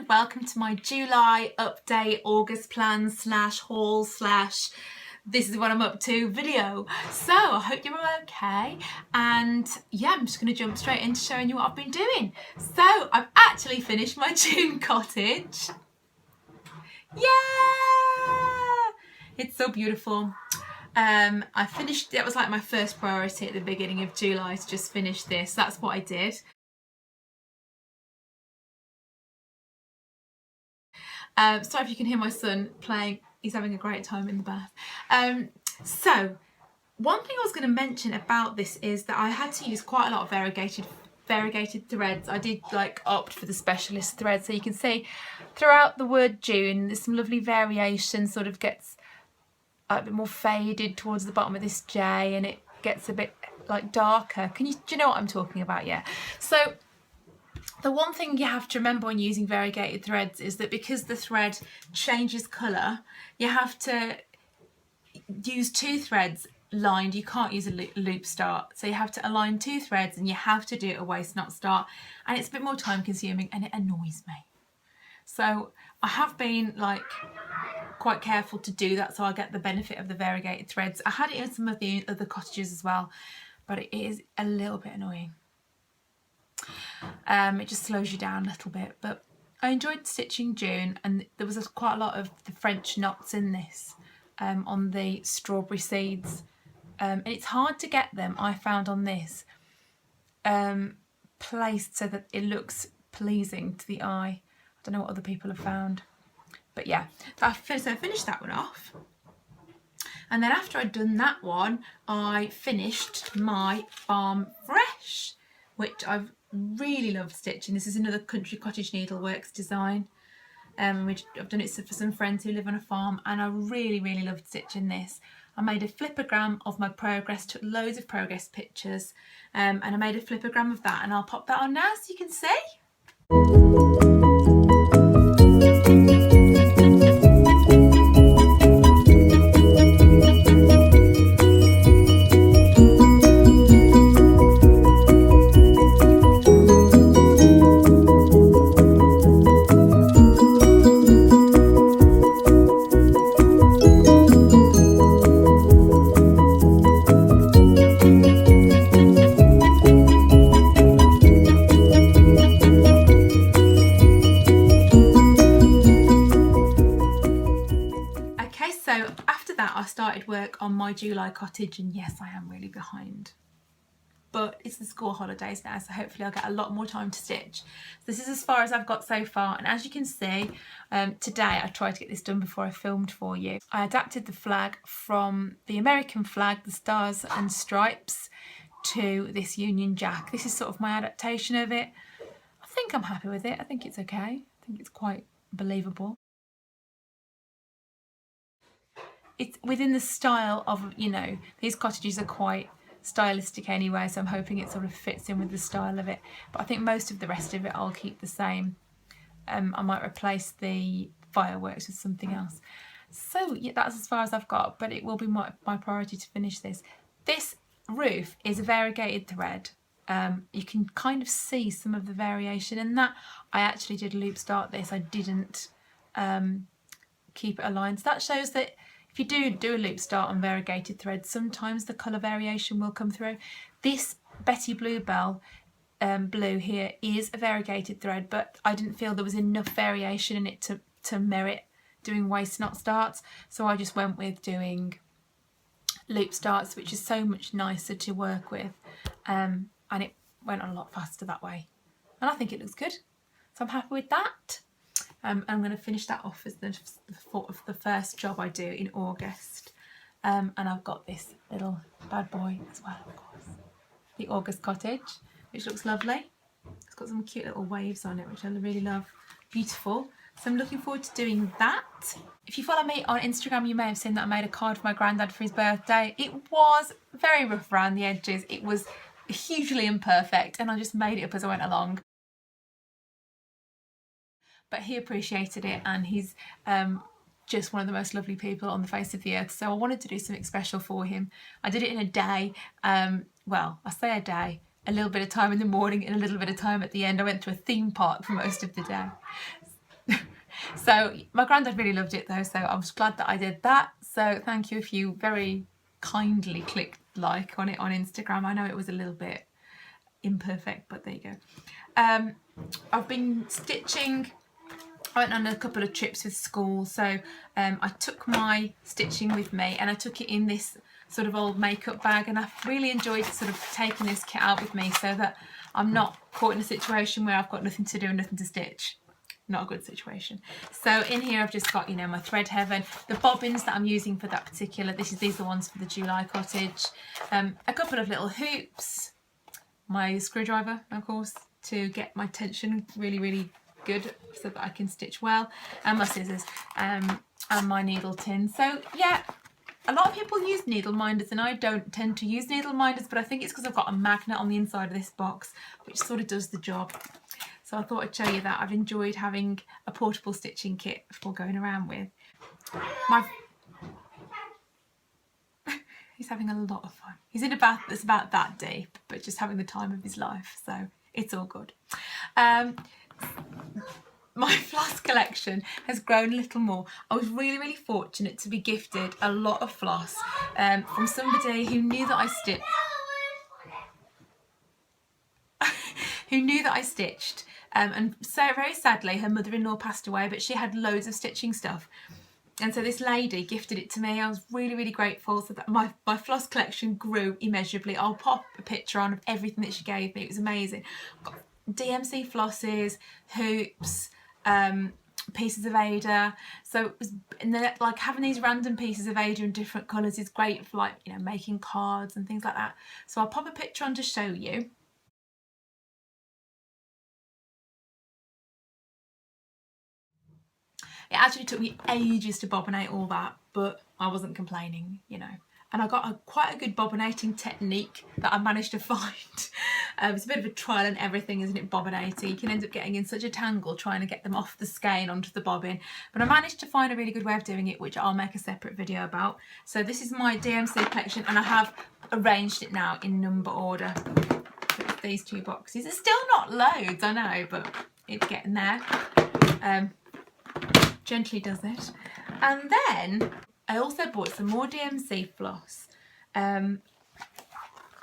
welcome to my July update, August plan slash haul slash this is what I'm up to video. So I hope you're all okay, and yeah, I'm just going to jump straight into showing you what I've been doing. So I've actually finished my June cottage. Yeah, it's so beautiful. I finished, that was like my first priority at the beginning of July, to just finish this. That's what I did. Sorry if you can hear my son playing, he's having a great time in the bath. So one thing I was going to mention about this is that I had to use quite a lot of variegated threads. I did like opt for the specialist thread, so you can see throughout the word June there's some lovely variation, sort of gets a bit more faded towards the bottom of this J, and it gets a bit like darker. Do you know what I'm talking about? Yeah. So the one thing you have to remember when using variegated threads is that because the thread changes colour, you have to use two threads lined. You can't use a loop start, so you have to align two threads, and you have to do it a waist not start, and it's a bit more time consuming and it annoys me. So I have been like quite careful to do that so I get the benefit of the variegated threads. I had it in some of the other cottages as well, but it is a little bit annoying. It just slows you down a little bit, but I enjoyed stitching June, and there was quite a lot of the French knots in this on the strawberry seeds, and it's hard to get them, I found, on this placed so that it looks pleasing to the eye. I don't know what other people have found, but yeah, so I finished that one off. And then after I'd done that one, I finished my Farm Fresh, which I've really loved stitching. This is another Country Cottage Needleworks design, which I've done it for some friends who live on a farm, and I really loved stitching this. I made a flipogram of my progress, took loads of progress pictures, and I made a flipogram of that, and I'll pop that on now so you can see. So after that I started work on my July cottage, and yes, I am really behind, but it's the school holidays now, so hopefully I'll get a lot more time to stitch. This is as far as I've got so far, and as you can see, today I tried to get this done before I filmed for you. I adapted the flag from the American flag, the stars and stripes, to this Union Jack. This is sort of my adaptation of it. I think I'm happy with it. I think it's okay. I think it's quite believable. It's within the style of, you know, these cottages are quite stylistic anyway, so I'm hoping it sort of fits in with the style of it. But I think most of the rest of it I'll keep the same. I might replace the fireworks with something else. So yeah, that's as far as I've got, but it will be my priority to finish this. This roof is a variegated thread. You can kind of see some of the variation in that. I actually did loop start this. I didn't keep it aligned. So that shows that if you do a loop start on variegated thread, sometimes the colour variation will come through. This Betty Bluebell blue here is a variegated thread, but I didn't feel there was enough variation in it to merit doing waist knot starts, so I just went with doing loop starts, which is so much nicer to work with, and it went on a lot faster that way, and I think it looks good, so I'm happy with that. I'm going to finish that off as the first job I do in August, and I've got this little bad boy as well, of course, the August cottage, which looks lovely. It's got some cute little waves on it, which I really love. Beautiful. So I'm looking forward to doing that. If you follow me on Instagram, you may have seen that I made a card for my granddad for his birthday. It was very rough around the edges. It was hugely imperfect, and I just made it up as I went along. But he appreciated it, and he's just one of the most lovely people on the face of the earth, so I wanted to do something special for him. I did it in a day. Well, I say a day, a little bit of time in the morning and a little bit of time at the end. I went to a theme park for most of the day. So my granddad really loved it though, so I was glad that I did that. So thank you if you very kindly clicked like on it on Instagram. I know it was a little bit imperfect, but there you go. I've been stitching. I went on a couple of trips with school, so I took my stitching with me and I took it in this sort of old makeup bag, and I've really enjoyed sort of taking this kit out with me so that I'm not caught in a situation where I've got nothing to do and nothing to stitch. Not a good situation. So in here I've just got, you know, my thread heaven, the bobbins that I'm using for that particular, these are the ones for the July cottage, a couple of little hoops, my screwdriver of course to get my tension really good so that I can stitch well, and my scissors, and my needle tin. So yeah, a lot of people use needle minders and I don't tend to use needle minders, but I think it's because I've got a magnet on the inside of this box which sort of does the job. So I thought I'd show you that. I've enjoyed having a portable stitching kit for going around with. He's having a lot of fun. He's in a bath that's about that deep, but just having the time of his life, so it's all good. My floss collection has grown a little more. I was really fortunate to be gifted a lot of floss from somebody who knew that I stitched. And so very sadly her mother-in-law passed away, but she had loads of stitching stuff, and so this lady gifted it to me. I was really grateful, so that my floss collection grew immeasurably. I'll pop a picture on of everything that she gave me. It was amazing. I've got DMC flosses, hoops, pieces of Ada. So it was, and then, like, having these random pieces of Ada in different colours is great for, like, you know, making cards and things like that. So I'll pop a picture on to show you. It actually took me ages to bobbinate all that, but I wasn't complaining, you know. And I got quite a good bobbinating technique that I managed to find. It's a bit of a trial and everything, isn't it, bobbinating? You can end up getting in such a tangle trying to get them off the skein onto the bobbin. But I managed to find a really good way of doing it, which I'll make a separate video about. So this is my DMC collection, and I have arranged it now in number order. So it's these two boxes. It's still not loads, I know, but it's getting there. Gently does it. And then I also bought some more DMC floss. You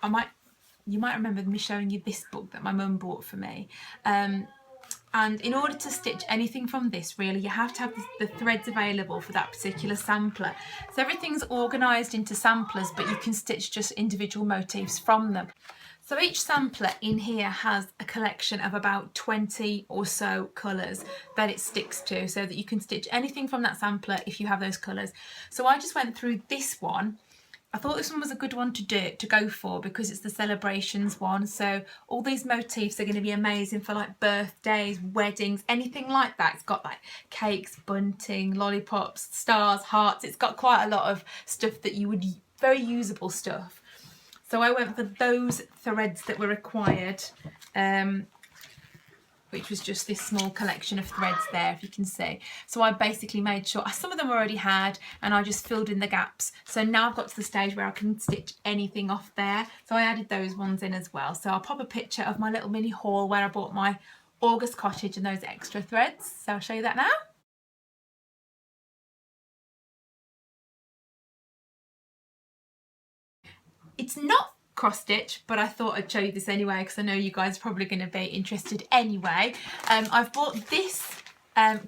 might remember me showing you this book that my mum bought for me. And in order to stitch anything from this, really, you have to have the threads available for that particular sampler. So everything's organised into samplers, but you can stitch just individual motifs from them. So each sampler in here has a collection of about 20 or so colours that it sticks to, so that you can stitch anything from that sampler if you have those colours. So I just went through this one. I thought this one was a good one to go for because it's the celebrations one. So all these motifs are going to be amazing for, like, birthdays, weddings, anything like that. It's got, like, cakes, bunting, lollipops, stars, hearts. It's got quite a lot of stuff that you would, very usable stuff. So I went for those threads that were required, which was just this small collection of threads there, if you can see. So I basically made sure, some of them I already had, and I just filled in the gaps. So now I've got to the stage where I can stitch anything off there. So I added those ones in as well. So I'll pop a picture of my little mini haul where I bought my August cottage and those extra threads. So I'll show you that now. It's not cross stitch, but I thought I'd show you this anyway because I know you guys are probably going to be interested anyway. I've bought this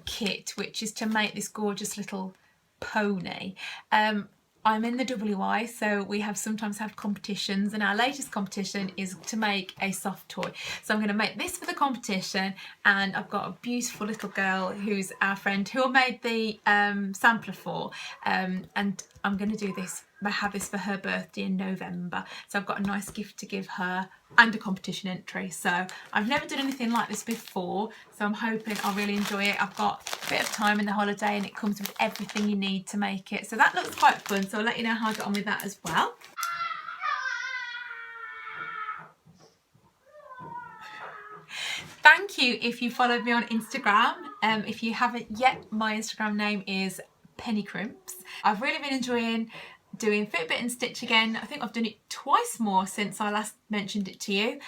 kit, which is to make this gorgeous little pony. I'm in the WI, so we sometimes have competitions, and our latest competition is to make a soft toy. So I'm going to make this for the competition, and I've got a beautiful little girl who's our friend who I made the sampler for, and I'm going to do this. I have this for her birthday in November, so I've got a nice gift to give her and a competition entry. So I've never done anything like this before, so I'm hoping I'll really enjoy it. I've got a bit of time in the holiday and it comes with everything you need to make it, so that looks quite fun. So I'll let you know how I get on with that as well. Thank you if you followed me on Instagram. If you haven't yet, my Instagram name is Penny Crimps. I've really been enjoying doing Fitbit and Stitch again. I think I've done it twice more since I last mentioned it to you.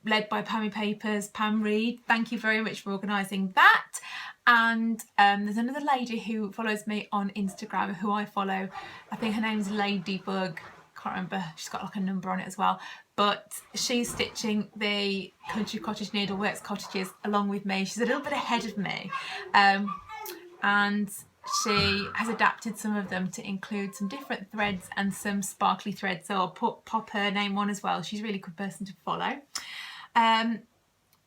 Led by Pammy Papers, Pam Reed. Thank you very much for organising that. And there's another lady who follows me on Instagram who I follow. I think her name's Ladybug. Can't remember. She's got like a number on it as well. But she's stitching the Country Cottage Needleworks cottages along with me. She's a little bit ahead of me. And she has adapted some of them to include some different threads and some sparkly threads. So I'll pop her name on as well. She's a really good person to follow.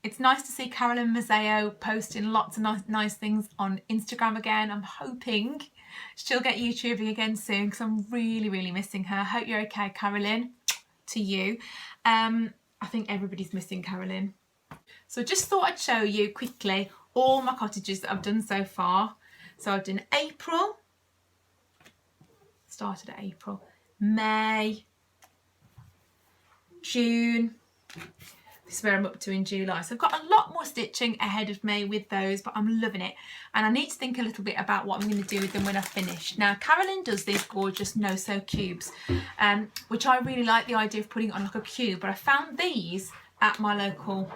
It's nice to see Carolyn Mazzeo posting lots of nice things on Instagram again. I'm hoping she'll get YouTubing again soon because I'm really missing her. Hope you're okay, Carolyn. To you. I think everybody's missing Carolyn. So just thought I'd show you quickly all my cottages that I've done so far. So I've done April, started at April, May, June. This is where I'm up to in July. So I've got a lot more stitching ahead of me with those, but I'm loving it. And I need to think a little bit about what I'm going to do with them when I finish. Now, Carolyn does these gorgeous no-sew cubes, which I really like the idea of putting on like a cube. But I found these at my local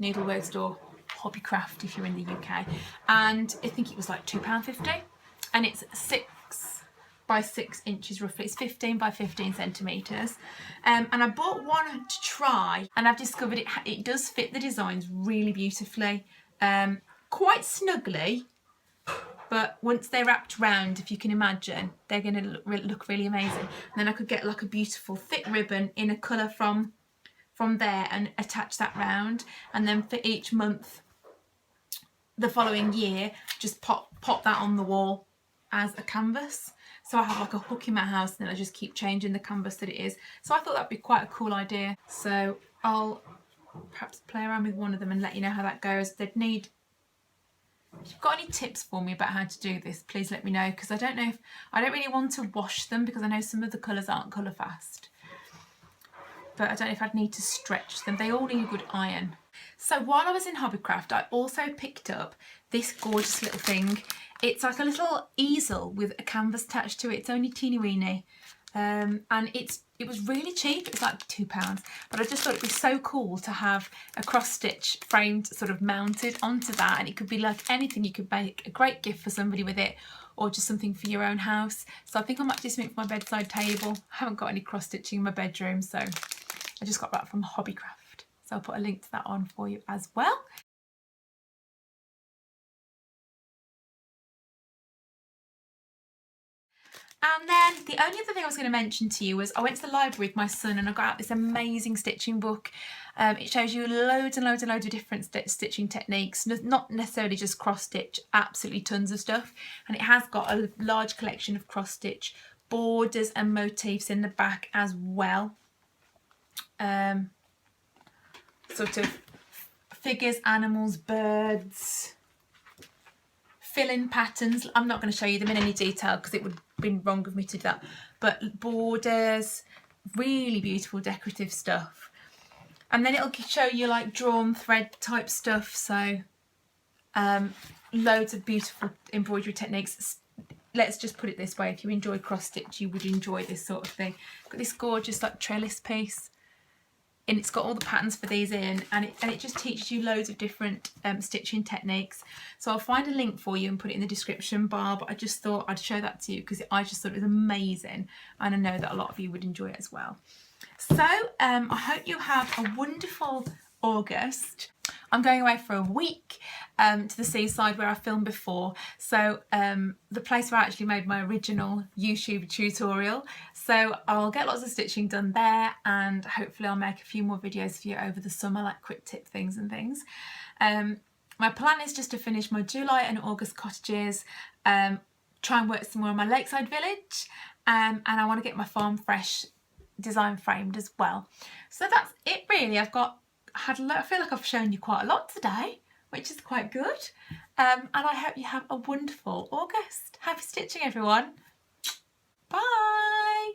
needlework store, Hobbycraft, if you're in the UK. And I think it was like £2.50. And it's 6 by 6 inches roughly. It's 15 by 15 centimetres. And I bought one to try, and I've discovered it does fit the designs really beautifully, quite snugly, but once they're wrapped round, if you can imagine, they're going to look really amazing. And then I could get like a beautiful thick ribbon in a colour from there and attach that round, and then for each month the following year just pop that on the wall as a canvas. So I have like a hook in my house and then I just keep changing the canvas that it is. So I thought that'd be quite a cool idea. So I'll perhaps play around with one of them and let you know how that goes. They'd need, if you've got any tips for me about how to do this, please let me know, because I don't really want to wash them because I know some of the colours aren't colour fast. But I don't know if I'd need to stretch them. They all need a good iron. So while I was in Hobbycraft, I also picked up this gorgeous little thing. It's like a little easel with a canvas attached to it. It's only teeny weeny. And it was really cheap. It was like £2. But I just thought it'd be so cool to have a cross stitch framed sort of mounted onto that. And it could be like anything. You could make a great gift for somebody with it, or just something for your own house. So I think I might do something for my bedside table. I haven't got any cross stitching in my bedroom, so I just got that from Hobbycraft. So I'll put a link to that on for you as well. And then the only other thing I was going to mention to you was I went to the library with my son and I got out this amazing stitching book. It shows you loads and loads and loads of different stitching techniques, not necessarily just cross stitch, absolutely tons of stuff. And it has got a large collection of cross stitch borders and motifs in the back as well. Sort of figures, animals, birds, fill-in patterns. I'm not going to show you them in any detail because it would have been wrong of me to do that. But borders, really beautiful decorative stuff. And then it'll show you like drawn thread type stuff. So loads of beautiful embroidery techniques. Let's just put it this way, if you enjoy cross stitch, you would enjoy this sort of thing. Got this gorgeous like trellis piece. And it's got all the patterns for these in, and it just teaches you loads of different stitching techniques. So I'll find a link for you and put it in the description bar, but I just thought I'd show that to you because I just thought it was amazing, and I know that a lot of you would enjoy it as well. So I hope you have a wonderful August. I'm going away for a week to the seaside where I filmed before. So the place where I actually made my original YouTube tutorial. So I'll get lots of stitching done there, and hopefully I'll make a few more videos for you over the summer, like quick tip things and things. My plan is just to finish my July and August cottages, try and work some more on my lakeside village, and I want to get my farm fresh design framed as well. So that's it really. I feel like I've shown you quite a lot today, which is quite good. And I hope you have a wonderful August. Happy stitching, everyone. Bye.